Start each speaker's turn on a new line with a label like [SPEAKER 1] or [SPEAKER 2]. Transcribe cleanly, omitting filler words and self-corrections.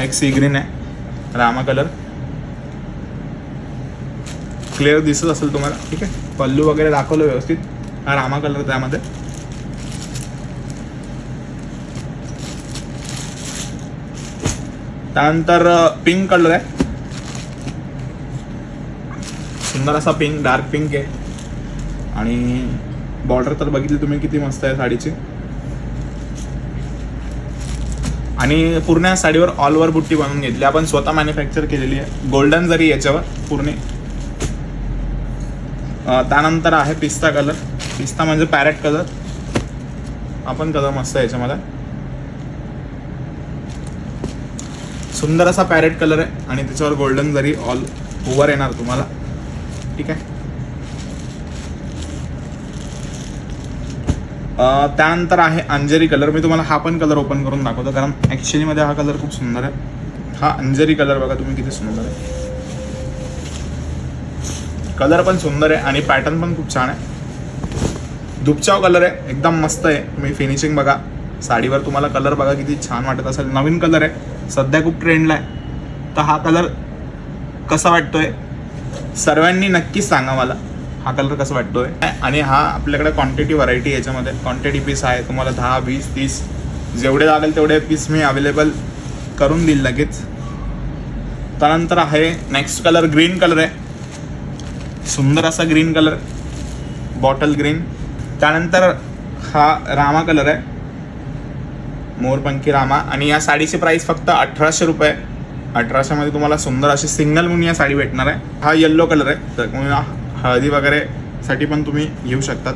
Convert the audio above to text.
[SPEAKER 1] एक C green आहे, Rama colour clear दिसत असेल तुम्हाला. ठीक आहे, पल्लू वगैरे दाखवलं व्यवस्थित. हा रामा कलर त्यामध्ये. त्यानंतर पिंक कलर आहे, सुंदर असा पिंक, डार्क पिंक आहे. आणि बॉर्डर तर बघितली तुम्ही किती मस्त आहे साडीची. आणि पूर्ण साडीवर ऑल ओव्हर बुट्टी बनवून घेतली आपण, स्वतः मॅन्युफॅक्चर केलेली आहे. गोल्डन जरी याच्यावर पूर्ण. त्यानंतर आहे पिस्ता कलर. पिस्ता म्हणजे पॅरेट कलर. आपण कलर मस्त आहे याच्यामध्ये, सुंदर असा पॅरेट कलर आहे. आणि त्याच्यावर गोल्डन जरी ऑल ओव्हर येणार तुम्हाला. ठीक आहे. त्यानंतर आहे अंजेरी कलर. मी तुम्हाला हा पण कलर ओपन करून दाखवतो, कारण ॲक्च्युली मध्ये हा कलर खूप सुंदर आहे. हा अंजेरी कलर बघा तुम्ही किती सुंदर आहे. कलर पण सुंदर आहे आणि पॅटर्न पण खूप छान आहे. दुपचाव कलर आहे, एकदम मस्त आहे. तुम्ही फिनिशिंग बघा साडीवर, तुम्हाला कलर बघा किती छान वाटत असेल. नवीन कलर आहे, सध्या खूप ट्रेंडला आहे. तर हा कलर कसा वाटतोय सर्वांनी नक्कीच सांगा मला, हा कलर कसा वाटतोय. आणि हा आपल्याकडे क्वांटिटी व्हरायटी याच्यामध्ये क्वांटिटी पीस आहे. तुम्हाला 10, 20, 30 जेवढे लागेल तेवढे पीस मी अवेलेबल करून देईल लगेच. त्यानंतर आहे नेक्स्ट कलर ग्रीन कलर आहे, सुंदर असा ग्रीन कलर, बॉटल ग्रीन. त्यानंतर हा रामा कलर आहे, मोरपंखी रामा. आणि या साडीची प्राइस फक्त 1800 रुपये. 1800 मध्ये तुम्हाला सुंदर अशी सिंगल मुनिया साडी भेटणार आहे. हा येल्लो कलर आहे, तर हळदी वगैरे साठी पण तुम्ही घेऊ शकतात.